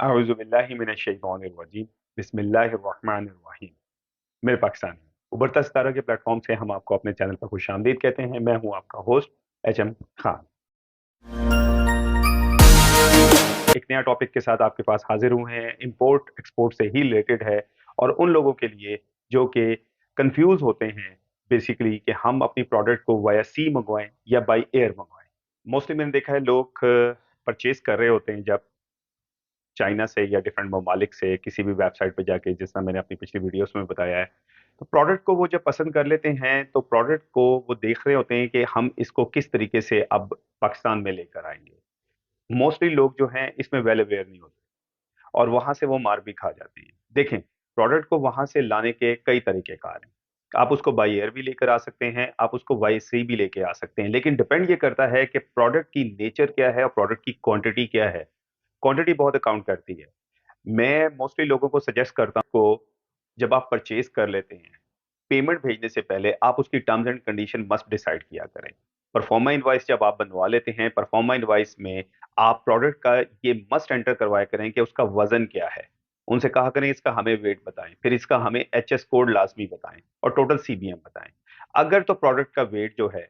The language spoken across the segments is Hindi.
अऊज़ुबिल्लाहिमिनश्शैतानिर्रजीम बिस्मिल्लाहिर्रहमानिर्रहीम। मेरे पाकिस्तान में उभरता सितारा के प्लेटफॉर्म से हम आपको अपने चैनल पर खुशामदीद कहते हैं। मैं हूं आपका होस्ट एचएम खान। एक नया टॉपिक के साथ आपके पास हाजिर हुए हैं, इंपोर्ट एक्सपोर्ट से ही रिलेटेड है और उन लोगों के लिए जो कि कंफ्यूज होते हैं बेसिकली कि हम अपनी प्रोडक्ट को वाया सी मंगवाएं या बाई एयर मंगवाएं। मोस्टली मैंने देखा है लोग परचेज कर रहे होते हैं जब चाइना से या डिफरेंट ममालिक से किसी भी वेबसाइट पे जाके, जिस तरह मैंने अपनी पिछली वीडियोस में बताया है। तो प्रोडक्ट को वो जब पसंद कर लेते हैं तो प्रोडक्ट को वो देख रहे होते हैं कि हम इसको किस तरीके से अब पाकिस्तान में लेकर आएंगे। मोस्टली लोग जो हैं इसमें वेल अवेयर नहीं होते और वहां से वो मार भी खा जाते हैं। देखें, प्रोडक्ट को वहां से लाने के कई तरीके कार हैं। आप उसको बाई एयर भी लेकर आ सकते हैं, आप उसको बाई सी भी लेके आ सकते हैं, लेकिन डिपेंड ये करता है कि प्रोडक्ट की नेचर क्या है और प्रोडक्ट की क्वांटिटी क्या है। क्वांटिटी बहुत अकाउंट करती है। मैं मोस्टली लोगों को सजेस्ट करता हूँ को जब आप परचेज कर लेते हैं, पेमेंट भेजने से पहले आप उसकी terms and condition must decide किया करें। परफॉर्मा इनवाइस जब आप बनवा लेते हैं, परफॉर्मा इनवाइस में आप प्रोडक्ट का ये मस्ट एंटर करवाया करें कि उसका वजन क्या है। उनसे कहा करें इसका हमें वेट बताएं, फिर इसका हमें एचएस कोड लाजमी बताएं और टोटल सीबीएम बताएं। अगर तो प्रोडक्ट का वेट जो है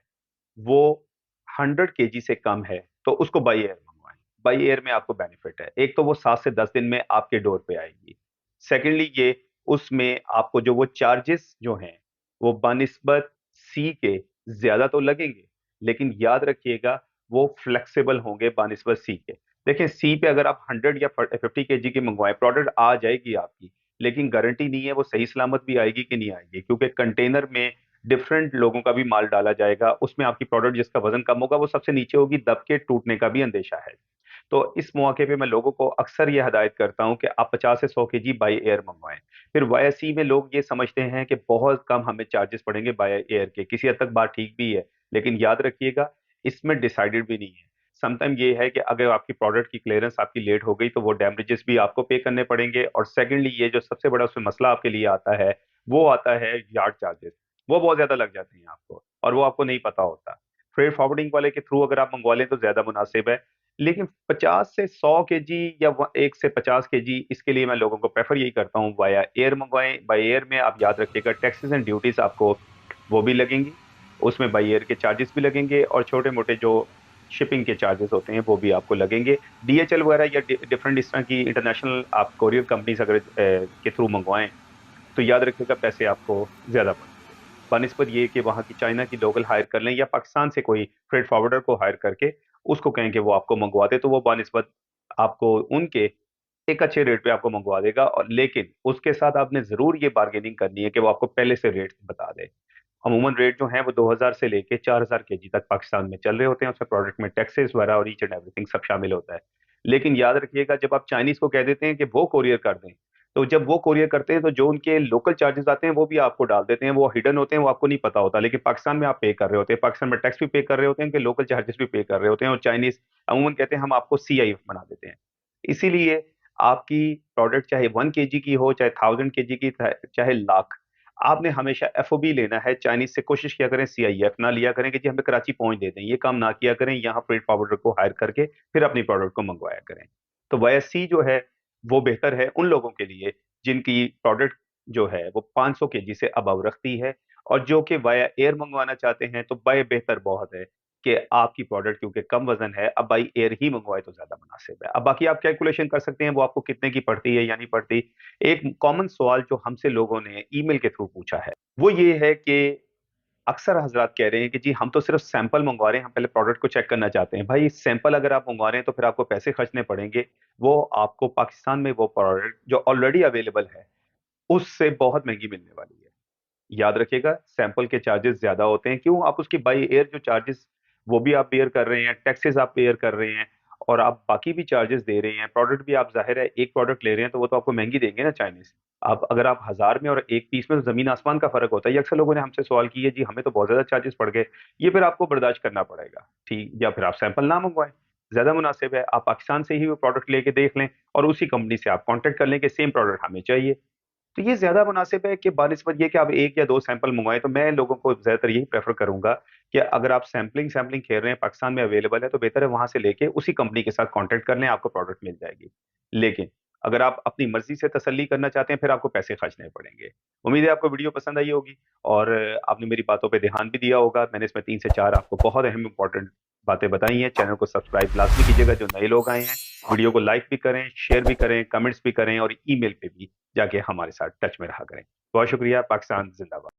वो 100 केजी से कम है तो उसको बाई एयर मंगवाएं। बाई एयर में आपको बेनिफिट है, एक तो वो 7 से 10 दिन में आपके डोर पे आएगी। सेकेंडली ये उसमें आपको जो वो चार्जेस जो हैं वो बनिस्बत सी के ज्यादा तो लगेंगे, लेकिन याद रखिएगा वो फ्लेक्सिबल होंगे बनिस्बत सी के। देखिए, सी पे अगर आप 100 या 50 केजी की मंगवाएं, प्रोडक्ट आ जाएगी आपकी, लेकिन गारंटी नहीं है वो सही सलामत भी आएगी कि नहीं आएगी, क्योंकि कंटेनर में डिफरेंट लोगों का भी माल डाला जाएगा। उसमें आपकी प्रोडक्ट जिसका वजन कम होगा वो सबसे नीचे होगी, दब के टूटने का भी अंदेशा है। तो इस मौके पे मैं लोगों को अक्सर ये हदायत करता हूं कि आप 50 से 100 केजी बाई एयर मंगवाएं। फिर वाई सी में लोग ये समझते हैं कि बहुत कम हमें चार्जेस पड़ेंगे बाई एयर के, किसी हद तक बात ठीक भी है, लेकिन याद रखिएगा इसमें डिसाइडेड भी नहीं है। समटाइम ये है कि अगर आपकी प्रोडक्ट की क्लियरेंस आपकी लेट हो गई तो वो डैमेजेस भी आपको पे करने पड़ेंगे। और सेकेंडली ये जो सबसे बड़ा उसमें मसला आपके लिए आता है वो आता है यार्ड चार्जेस। वो बहुत ज्यादा लग जाते हैं आपको और वो आपको नहीं पता होता। फ्रेट फॉरवर्डिंग वाले के थ्रू अगर आप मंगवा लें तो ज्यादा मुनासिब है। लेकिन 50 से 100 केजी या 1 से 50 केजी, इसके लिए मैं लोगों को प्रेफर यही करता हूँ वाया एयर मंगवाएं। बाई एयर में आप याद रखिएगा टैक्सेस एंड ड्यूटीज आपको वो भी लगेंगी, उसमें बाई एयर के चार्जेस भी लगेंगे और छोटे मोटे जो शिपिंग के चार्जेस होते हैं वो भी आपको लगेंगे। डीएचएल वगैरह या डिफरेंट इस तरह की इंटरनेशनल आप कोरियर कंपनीज अगर के थ्रू मंगवाएं तो याद रखिएगा पैसे आपको ज्यादा पड़ेंगे बनिस्बत ये कि वहां की चाइना की लोकल हायर कर लें या पाकिस्तान से कोई फ्रेट फॉरवर्डर को हायर करके उसको कहें कि वो आपको मंगवा दे, तो वो बनिस्बत आपको उनके एक अच्छे रेट पे आपको मंगवा देगा। और लेकिन उसके साथ आपने जरूर ये बार्गेनिंग करनी है कि वो आपको पहले से रेट बता दे। अमूमन रेट जो है वो 2000 से लेके 4000 केजी तक पाकिस्तान में चल रहे होते हैं। उसमें प्रोडक्ट में टैक्सेस वगैरह और ईच एंड एवरीथिंग सब शामिल होता है। लेकिन याद रखिएगा जब आप चाइनीज को कह देते हैं कि वो कोरियर कर दें, तो जब वो कोरियर करते हैं तो जो उनके लोकल चार्जेस आते हैं वो भी आपको डाल देते हैं। वो हिडन होते हैं, वो आपको नहीं पता होता, लेकिन पाकिस्तान में आप पे कर रहे होते हैं, पाकिस्तान में टैक्स भी पे कर रहे होते हैं, उनके लोकल चार्जेस भी पे कर रहे होते हैं। और चाइनीज अमूमन कहते हैं हम आपको सीआई बना देते हैं। इसीलिए आपकी प्रोडक्ट चाहे 1 केजी की हो, चाहे 1000 केजी की, चाहे लाख, आपने हमेशा एफओबी लेना है। चाइनीज से कोशिश किया करें सीआईएफ ना लिया करें कि जी हमें कराची पहुंच दे दें, ये काम ना किया करें। यहाँ फ्रेट फॉरवर्डर को हायर करके फिर अपनी प्रोडक्ट को मंगवाया करें। तो वाईएससी जो है वो बेहतर है उन लोगों के लिए जिनकी प्रोडक्ट जो है वो 500 केजी से अबव रखती है। और जो कि वाया एयर मंगवाना चाहते हैं तो बाय बेहतर बहुत है कि आपकी प्रोडक्ट क्योंकि कम वजन है, अब बाई एयर ही मंगवाए तो ज्यादा मुनासिब है। अब बाकी आप कैलकुलेशन कर सकते हैं वो आपको कितने की पड़ती है या नहीं पड़ती। एक कॉमन सवाल जो हमसे लोगों ने ईमेल के थ्रू पूछा है वो ये है कि अक्सर हजरात कह रहे हैं कि जी हम तो सिर्फ सैंपल मंगवा रहे हैं, हम पहले प्रोडक्ट को चेक करना चाहते हैं। भाई सैंपल अगर आप मंगवा रहे हैं तो फिर आपको पैसे खर्चने पड़ेंगे। वो आपको पाकिस्तान में वो प्रोडक्ट जो ऑलरेडी अवेलेबल है उससे बहुत महंगी मिलने वाली है। याद रखिएगा सैंपल के चार्जेस ज्यादा होते हैं। क्यों? आप उसकी बाई एयर जो चार्जेस वो भी आप पेयर कर रहे हैं, टैक्सेस आप पेयर कर रहे हैं और आप बाकी भी चार्जेस दे रहे हैं। प्रोडक्ट भी आप जाहिर है एक प्रोडक्ट ले रहे हैं तो वो तो आपको महंगी देंगे ना चाइनीज। आप अगर आप 1000 में और एक पीस में तो जमीन आसमान का फर्क होता है। ये अक्सर लोगों ने हमसे सवाल किया जी हमें तो बहुत ज्यादा चार्जेस पड़ गए। ये फिर आपको बर्दाश्त करना पड़ेगा, ठीक? या फिर आप सैंपल ना मंगवाएं, ज्यादा मुनासिब है आप पाकिस्तान से ही वो प्रोडक्ट लेके देख लें और उसी कंपनी से आप कॉन्टेक्ट कर लें कि सेम प्रोडक्ट हमें चाहिए। तो ये ज्यादा मुनासिब है कि बानिस्बत ये कि आप एक या दो सैंपल मंगवाएं। तो मैं लोगों को ज्यादातर यही प्रेफर करूंगा कि अगर आप सैंपलिंग सैंपलिंग खेल रहे हैं, पाकिस्तान में अवेलेबल है, तो बेहतर है वहां से लेके उसी कंपनी के साथ कांटेक्ट कर लें, आपको प्रोडक्ट मिल जाएगी। लेकिन अगर आप अपनी मर्जी से तसल्ली करना चाहते हैं, फिर आपको पैसे खर्चने पड़ेंगे। उम्मीद है आपको वीडियो पसंद आई होगी और आपने मेरी बातों पे ध्यान भी दिया होगा। मैंने इसमें 3 से 4 आपको बहुत अहम इंपॉर्टेंट बातें बताई हैं। चैनल को सब्सक्राइब लाज़मी कीजिएगा जो नए लोग आए हैं। वीडियो को लाइक भी करें, शेयर भी करें, कमेंट्स भी करें और ईमेल पे भी जाके हमारे साथ टच में रहा करें। बहुत शुक्रिया। पाकिस्तान ज़िंदाबाद।